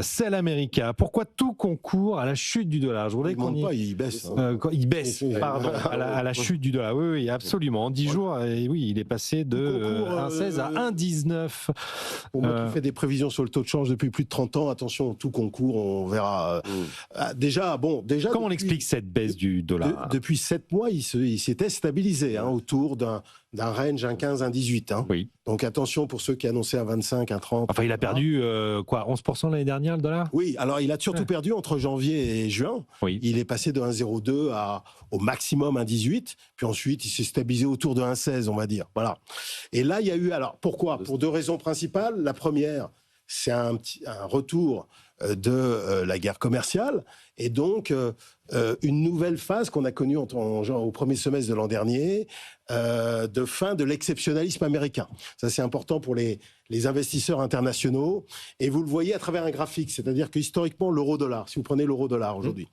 Cell America. Pourquoi tout concourt à la chute du dollar? Je voudrais Il monte pas, il baisse. il baisse, pardon, à la chute du dollar. Oui, absolument. En 10 jours, oui, il est passé de 1,16 à 1,19. Pour moi qui fais des prévisions sur le taux de change depuis plus de 30 ans, attention, tout concourt, on verra. Déjà. Comment on explique cette baisse du dollar? Depuis 7 mois, il s'était stabilisé autour d'un range, un 15, un 18. Oui. Donc attention pour ceux qui annonçaient un 25, un 30. Enfin, il a perdu 11% l'année dernière, le dollar? Oui, alors il a surtout perdu entre janvier et juin. Oui. Il est passé de 1,02 au maximum 1,18. Puis ensuite, il s'est stabilisé autour de 1,16, on va dire. Voilà. Et là, il y a eu... Alors, pourquoi? Pour 2 raisons principales. La première, c'est un retour de la guerre commerciale et donc une nouvelle phase qu'on a connue au premier semestre de l'an dernier de fin de l'exceptionnalisme américain. Ça, c'est important pour les investisseurs internationaux et vous le voyez à travers un graphique, c'est-à-dire que historiquement, l'euro-dollar, si vous prenez l'euro-dollar aujourd'hui,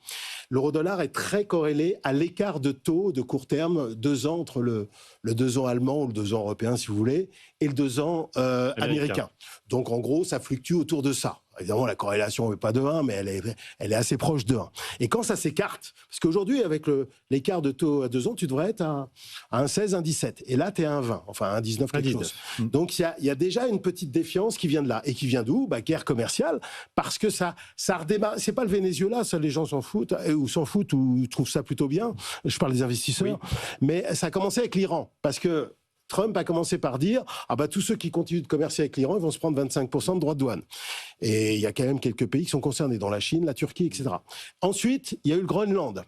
l'euro-dollar est très corrélé à l'écart de taux de court terme, 2 ans entre le 2 ans allemand ou le 2 ans européen, si vous voulez, et le 2 ans américain. Donc, en gros, ça fluctue autour de ça. Évidemment, la corrélation n'est pas de 1, mais elle est assez proche de 1. Et quand ça s'écarte, parce qu'aujourd'hui, avec l'écart de taux à 2 ans, tu devrais être à 1,16, 1,17. Et là, tu es à 1,20, enfin 1,19 quelque chose. Donc, il y a déjà une petite défiance qui vient de là. Et qui vient d'où? Guerre commerciale, parce que ça redémarre. C'est pas le Venezuela, ça, les gens s'en foutent, ou trouvent ça plutôt bien. Je parle des investisseurs. Oui. Mais ça a commencé avec l'Iran, parce que Trump a commencé par dire tous ceux qui continuent de commercer avec l'Iran, ils vont se prendre 25% de droits de douane. Et il y a quand même quelques pays qui sont concernés, dont la Chine, la Turquie, etc. Ensuite, il y a eu le Groenland.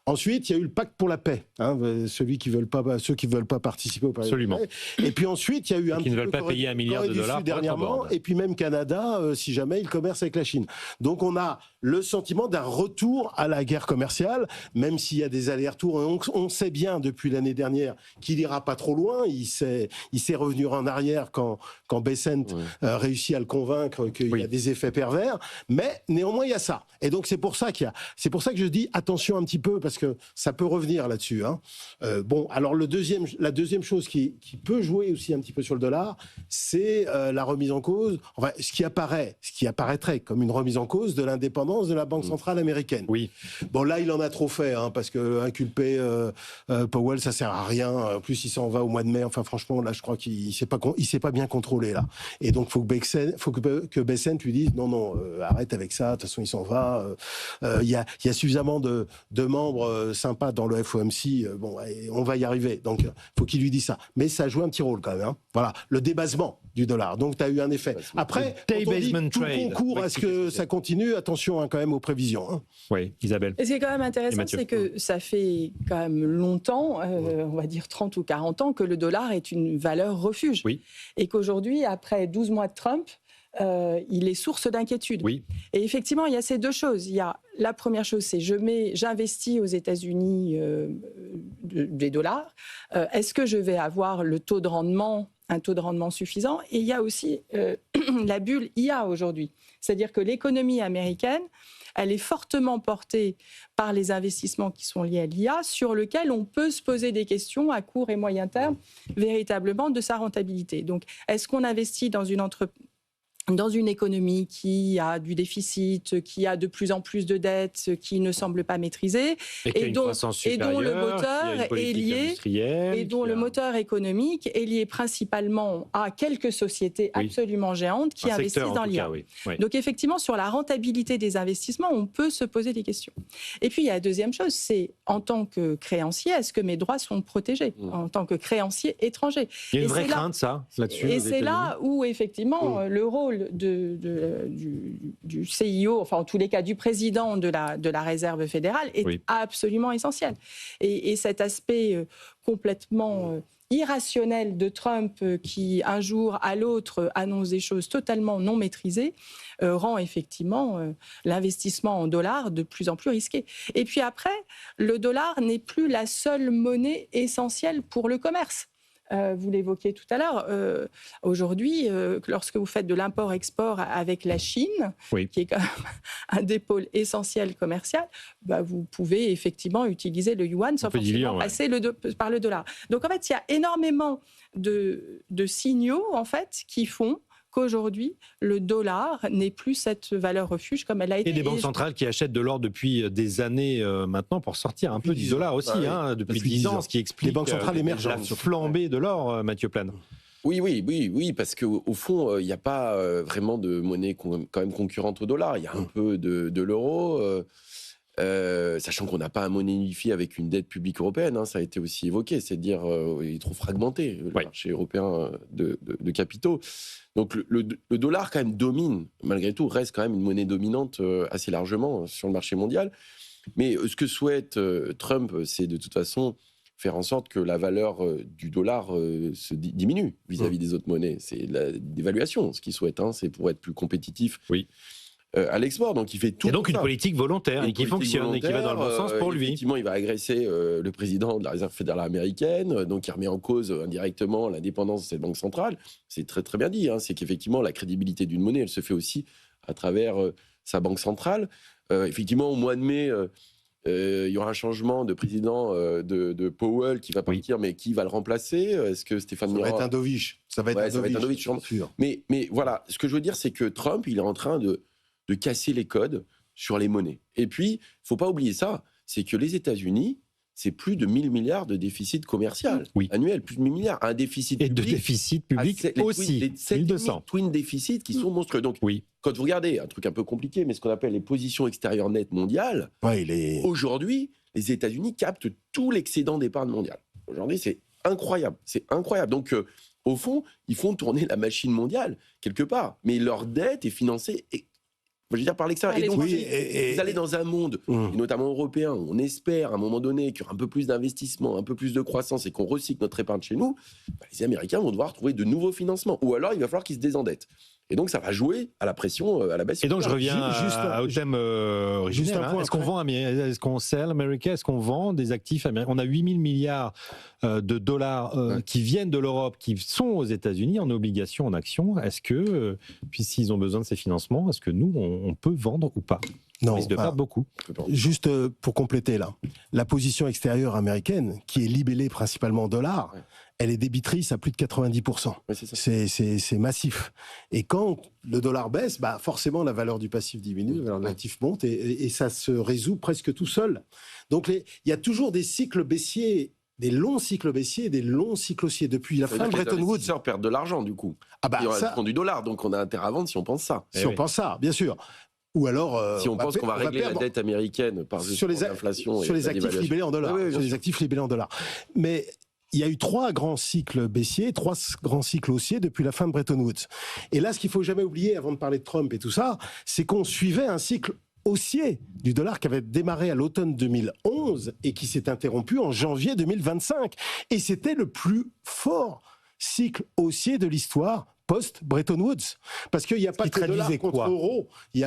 Ensuite, il y a eu le pacte pour la paix, ceux qui veulent pas participer au pacte. Absolument. De la paix. Et puis ensuite, il y a eu qui ne veulent pas payer $1 milliard dernièrement, et puis même Canada, si jamais il commerce avec la Chine. Donc on a le sentiment d'un retour à la guerre commerciale, même s'il y a des allers-retours. On sait bien depuis l'année dernière qu'il ira pas trop loin. Il s'est revenu en arrière quand Bessent réussit à le convaincre qu'il y a des effets pervers. Mais néanmoins, il y a ça. Et donc c'est pour ça que je dis attention un petit peu, parce que ça peut revenir là-dessus. Alors la deuxième chose qui peut jouer aussi un petit peu sur le dollar, c'est la remise en cause, ce qui apparaîtrait comme une remise en cause de l'indépendance de la Banque centrale américaine. Oui. Bon, là, il en a trop fait, parce que inculper Powell, ça sert à rien. En plus, il s'en va au mois de mai. Enfin, franchement, là, je crois qu'il s'est pas bien contrôlé, là. Et donc, faut que Bessent lui dise non, arrête avec ça. De toute façon, il s'en va. Il y a suffisamment de membres sympas dans le FOMC. On va y arriver. Donc, faut qu'il lui dise ça. Mais ça joue un petit rôle quand même. Voilà, le débasement du dollar. Donc, tu as eu un effet. Après, quand on dit tout concourt à ce que ça continue, attention quand même aux prévisions. Oui, Isabelle. Et ce qui est quand même intéressant, c'est que ça fait quand même longtemps, on va dire 30 ou 40 ans, que le dollar est une valeur refuge. Oui. Et qu'aujourd'hui, après 12 mois de Trump, il est source d'inquiétude. Oui. Et effectivement, il y a ces 2 choses. Il y a la première chose, c'est j'investis aux États-Unis des dollars. Est-ce que je vais avoir un taux de rendement suffisant? Et il y a aussi la bulle IA aujourd'hui. C'est-à-dire que l'économie américaine, elle est fortement portée par les investissements qui sont liés à l'IA, sur lequel on peut se poser des questions à court et moyen terme, véritablement, de sa rentabilité. Donc, est-ce qu'on investit dans une économie qui a du déficit, qui a de plus en plus de dettes, qui ne semble pas maîtrisée, et dont le moteur est lié, et dont le moteur économique est lié principalement à quelques sociétés absolument géantes qui investissent dans l'IA. Oui. Donc effectivement, sur la rentabilité des investissements, on peut se poser des questions. Et puis il y a la deuxième chose, c'est en tant que créancier, est-ce que mes droits sont protégés en tant que créancier étranger? Il y a une vraie crainte, là-dessus. Et c'est là où effectivement le rôle du CIO, enfin en tous les cas du président de la Réserve fédérale est absolument essentiel. Et cet aspect complètement irrationnel de Trump qui, un jour à l'autre, annonce des choses totalement non maîtrisées, rend effectivement l'investissement en dollars de plus en plus risqué. Et puis après, le dollar n'est plus la seule monnaie essentielle pour le commerce. Vous l'évoquiez tout à l'heure, aujourd'hui, lorsque vous faites de l'import-export avec la Chine, qui est quand même un des pôles essentiels commerciaux, vous pouvez effectivement utiliser le yuan sans forcément passer par le dollar. Donc en fait, il y a énormément de signaux en fait, qui font qu'aujourd'hui, le dollar n'est plus cette valeur refuge comme elle a été. Et des banques centrales qui achètent de l'or depuis des années maintenant pour sortir un peu du dollar aussi, depuis 10 ans, ce qui explique les banques centrales émergentes, la flambée de l'or, Mathieu Plane. Oui, parce qu'au fond, il n'y a pas vraiment de monnaie quand même concurrente au dollar. Il y a un peu de l'euro, sachant qu'on n'a pas un monnaie unifiée avec une dette publique européenne, ça a été aussi évoqué, c'est-à-dire il est trop fragmenté, le marché européen de capitaux. Donc le dollar quand même domine, malgré tout, reste quand même une monnaie dominante assez largement sur le marché mondial. Mais ce que souhaite Trump, c'est de toute façon faire en sorte que la valeur du dollar se diminue vis-à-vis des autres monnaies. C'est la dévaluation, ce qu'il souhaite, c'est pour être plus compétitif à l'export. Donc il fait tout. Et donc une politique volontaire et qui fonctionne et qui va dans le bon sens pour lui. Effectivement, il va agresser le président de la Réserve fédérale américaine, donc il remet en cause indirectement l'indépendance de cette banque centrale. C'est très très bien dit, c'est qu'effectivement la crédibilité d'une monnaie, elle se fait aussi à travers sa banque centrale. Effectivement, au mois de mai, il y aura un changement de président de Powell qui va partir, mais qui va le remplacer? Est-ce que Stéphane Mira... Ça va être un Dovich. Ça va être un Dovich, sûr. Mais voilà, ce que je veux dire, c'est que Trump, il est en train de casser les codes sur les monnaies. Et puis, il ne faut pas oublier ça, c'est que les États-Unis, c'est plus de 1000 milliards de déficit commercial annuel, plus de 1000 milliards. Un déficit et public. Et de déficit public aussi. Les 1200. twin déficits qui sont monstrueux. Donc, quand vous regardez, un truc un peu compliqué, mais ce qu'on appelle les positions extérieures nettes mondiales, aujourd'hui, les États-Unis captent tout l'excédent d'épargne mondiale. Aujourd'hui, c'est incroyable. C'est incroyable. Donc, au fond, ils font tourner la machine mondiale quelque part. Mais leur dette est financée... Je veux dire par l'extérieur. Et donc, vous allez dans un monde, et notamment européen, où on espère à un moment donné qu'il y aura un peu plus d'investissement, un peu plus de croissance et qu'on recycle notre épargne chez nous, les Américains vont devoir trouver de nouveaux financements. Ou alors, il va falloir qu'ils se désendettent. Et donc, ça va jouer à la pression à la baisse. Et donc, je reviens au thème originel. Est-ce qu'on sell America? Est-ce qu'on vend des actifs américains? On a 8 000 milliards de dollars qui viennent de l'Europe, qui sont aux États-Unis en obligations, en actions. Est-ce que, puis s'ils ont besoin de ces financements, est-ce que nous, on peut vendre ou pas? Non, pas beaucoup. Juste pour compléter là, la position extérieure américaine, qui est libellée principalement en dollars, elle est débitrice à plus de 90%. C'est massif. Et quand le dollar baisse, forcément la valeur du passif diminue, la valeur de l'actif monte, et ça se résout presque tout seul. Donc il y a toujours des cycles baissiers, des longs cycles baissiers et des longs cycles haussiers. Depuis la fin de Bretton Woods. Les investisseurs perdent de l'argent du coup. Ils font du dollar, donc on a intérêt à vendre si on pense ça. Si on pense ça, bien sûr. Ou alors, si on pense qu'on va régler la dette américaine par l'inflation sur les actifs libellés en dollars, sur les actifs libellés en dollars. Mais il y a eu 3 grands cycles baissiers, 3 grands cycles haussiers depuis la fin de Bretton Woods. Et là, ce qu'il faut jamais oublier avant de parler de Trump et tout ça, c'est qu'on suivait un cycle haussier du dollar qui avait démarré à l'automne 2011 et qui s'est interrompu en janvier 2025. Et c'était le plus fort cycle haussier de l'histoire post-Bretton Woods. Parce qu'il n'y a pas que dollar contre euro, il y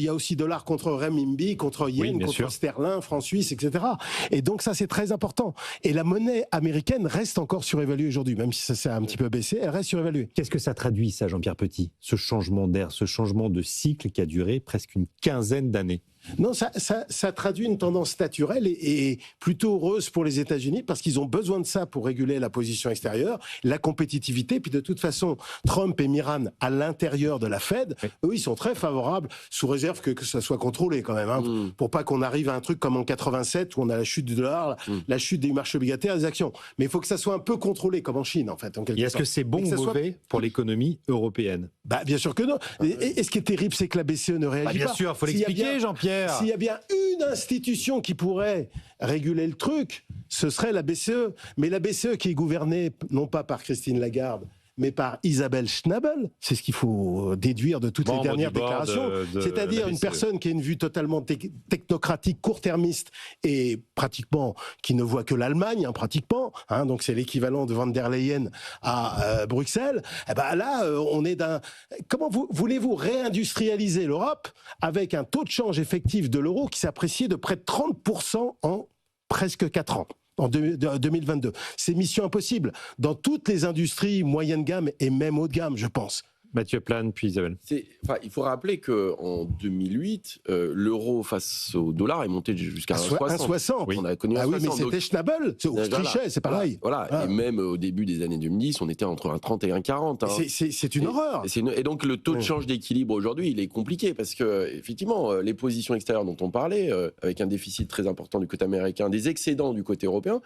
a aussi dollar contre renminbi, contre yen, contre sterling, franc suisse, etc. Et donc ça, c'est très important. Et la monnaie américaine reste encore surévaluée aujourd'hui, même si ça s'est un petit peu baissé, elle reste surévaluée. Qu'est-ce que ça traduit, ça, Jean-Pierre Petit, ce changement d'air, ce changement de cycle qui a duré presque une quinzaine d'années? Non, ça traduit une tendance naturelle et plutôt heureuse pour les États-Unis parce qu'ils ont besoin de ça pour réguler la position extérieure, la compétitivité. Puis de toute façon, Trump et Miran à l'intérieur de la Fed, eux, ils sont très favorables sous réserve que ça soit contrôlé quand même, pour pas qu'on arrive à un truc comme en 87 où on a la chute du dollar, la chute des marchés obligataires, des actions. Mais il faut que ça soit un peu contrôlé comme en Chine en fait. Et est-ce que c'est bon ou mauvais pour l'économie européenne? Bien sûr que non. Et ce qui est terrible, c'est que la BCE ne réagit pas. Bien sûr, il faut l'expliquer, Jean-Pierre. S'il y a bien une institution qui pourrait réguler le truc, ce serait la BCE. Mais la BCE qui est gouvernée non pas par Christine Lagarde, mais par Isabelle Schnabel, c'est ce qu'il faut déduire de toutes les dernières déclarations, c'est-à-dire une personne qui a une vue totalement technocratique, court-termiste et pratiquement qui ne voit que l'Allemagne, pratiquement, donc c'est l'équivalent de Van der Leyen à Bruxelles. Là, on est d'un... Comment voulez-vous réindustrialiser l'Europe avec un taux de change effectif de l'euro qui s'appréciait de près de 30% en presque 4 ans en 2022. C'est mission impossible dans toutes les industries moyenne gamme et même haut de gamme, je pense. Mathieu Plane, puis Isabelle. Il faut rappeler qu'en 2008, l'euro face au dollar est monté jusqu'à 1,60. Oui. On a connu 1,60. Ah oui, mais c'était Schnabel, c'est Trichet, c'est pareil. Voilà. Et même au début des années 2010, on était entre 1,30 et 1,40. Hein. C'est une horreur. Et donc le taux de change d'équilibre aujourd'hui, il est compliqué parce que effectivement, les positions extérieures dont on parlait, avec un déficit très important du côté américain, des excédents du côté européen,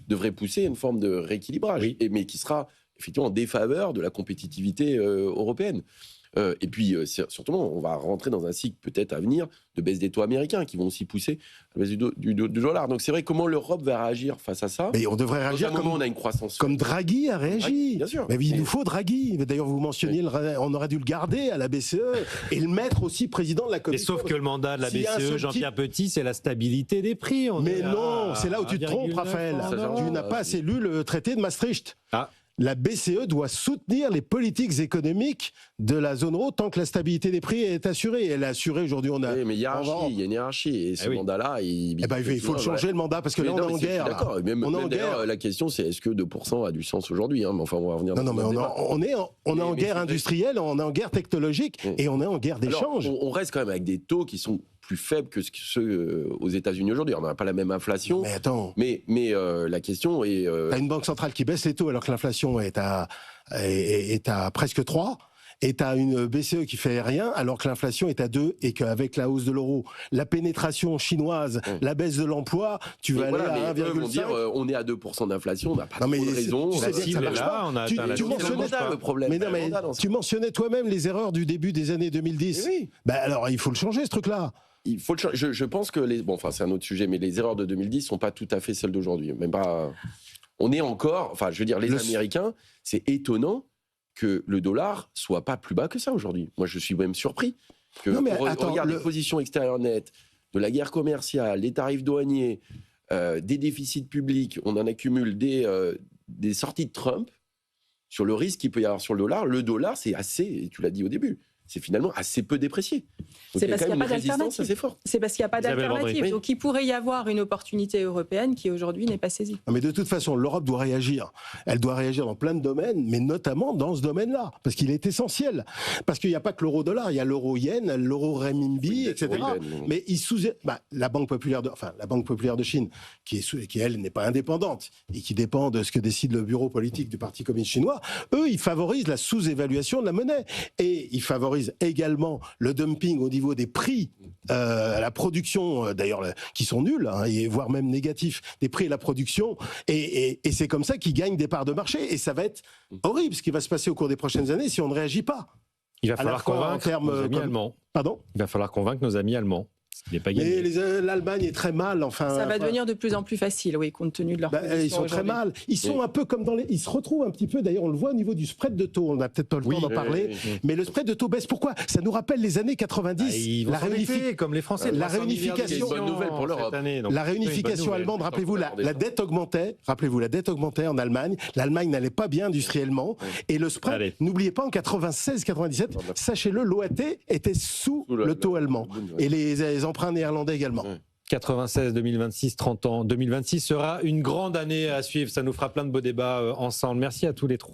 devraient pousser une forme de rééquilibrage, mais qui sera effectivement en défaveur de la compétitivité européenne. Et puis, surtout, on va rentrer dans un cycle peut-être à venir de baisse des taux américains qui vont aussi pousser à la baisse du dollar. Donc c'est vrai, comment l'Europe va réagir face à ça? Mais on devrait réagir comme on a une croissance. Comme Draghi a réagi. Bien sûr. Mais il nous faut Draghi. D'ailleurs, vous mentionniez, on aurait dû le garder à la BCE et le mettre aussi président de la Commission. Et sauf que le mandat de la BCE, Jean-Pierre Petit, c'est la stabilité des prix. Mais non, c'est là où tu te trompes, Raphaël. Tu n'as pas assez lu le traité de Maastricht. La BCE doit soutenir les politiques économiques de la zone euro tant que la stabilité des prix est assurée. Elle est assurée aujourd'hui. Oui, mais il y a une hiérarchie. Et ce mandat-là, il faut le changer, le mandat, parce que là, on est en guerre. D'accord. Même d'ailleurs, la question, c'est est-ce que 2% a du sens aujourd'hui? Mais enfin, on va revenir. Non, mais on est en guerre industrielle, on est en guerre technologique, et on est en guerre d'échange. On reste quand même avec des taux qui sont plus faibles que ceux aux États-Unis aujourd'hui. On n'a pas la même inflation. Mais attends. Mais la question est. T'as une banque centrale qui baisse les taux alors que l'inflation est à presque 3. Et tu as une BCE qui fait rien alors que l'inflation est à 2 et qu'avec la hausse de l'euro, la pénétration chinoise, la baisse de l'emploi, tu vas aller à 1,5. Vont dire on est à 2% d'inflation, on n'a pas trop de raison. Tu sais bien que ça marche pas. Tu mentionnais toi-même les erreurs du début des années 2010. Oui. Alors il faut le changer ce truc-là. Il faut je pense que c'est un autre sujet, mais les erreurs de 2010 sont pas tout à fait celles d'aujourd'hui. Même pas. On est encore, les Américains, c'est étonnant que le dollar soit pas plus bas que ça aujourd'hui. Moi, je suis même surpris que regarde les positions extérieures nettes, de la guerre commerciale, les tarifs douaniers, des déficits publics, on en accumule des sorties de Trump sur le risque qu'il peut y avoir sur le dollar. Le dollar, c'est assez, tu l'as dit au début, c'est finalement assez peu déprécié. C'est parce qu'il n'y a pas d'alternative. C'est parce qu'il n'y a pas d'alternative. Donc il pourrait y avoir une opportunité européenne qui aujourd'hui n'est pas saisie. Non, mais de toute façon, l'Europe doit réagir. Elle doit réagir dans plein de domaines, mais notamment dans ce domaine-là, parce qu'il est essentiel. Parce qu'il n'y a pas que l'euro-dollar, il y a l'euro-yen, l'euro-renminbi, etc. Mais la Banque populaire de Chine, qui elle n'est pas indépendante et qui dépend de ce que décide le bureau politique du Parti communiste chinois, eux, ils favorisent la sous-évaluation de la monnaie et ils favorisent également le dumping au niveau des prix à la production, d'ailleurs, qui sont nuls, et voire même négatifs, des prix à la production, et c'est comme ça qu'ils gagnent des parts de marché, et ça va être horrible ce qui va se passer au cours des prochaines années si on ne réagit pas. Il va falloir convaincre nos amis allemands. Pardon ? Il va falloir convaincre nos amis allemands. Mais l'Allemagne est très mal. Ça va devenir de plus en plus facile, oui, compte tenu de leur position. Ils sont très mal. Ils sont un peu comme ils se retrouvent un petit peu. D'ailleurs, on le voit au niveau du spread de taux. On n'a peut-être pas le temps d'en parler, mais le spread de taux baisse. Pourquoi ? Ça nous rappelle les années 90. La réunification, comme les Français. La réunification. Bonne nouvelle pour l'Europe. La réunification allemande. Rappelez-vous, la dette augmentait. La dette augmentait en Allemagne. L'Allemagne n'allait pas bien industriellement. Et le spread. N'oubliez pas, en 96-97, sachez-le, l'OAT était sous le taux allemand. Et les emprunts néerlandais également. 96, 2026, 30 ans. 2026 sera une grande année à suivre. Ça nous fera plein de beaux débats ensemble. Merci à tous les trois.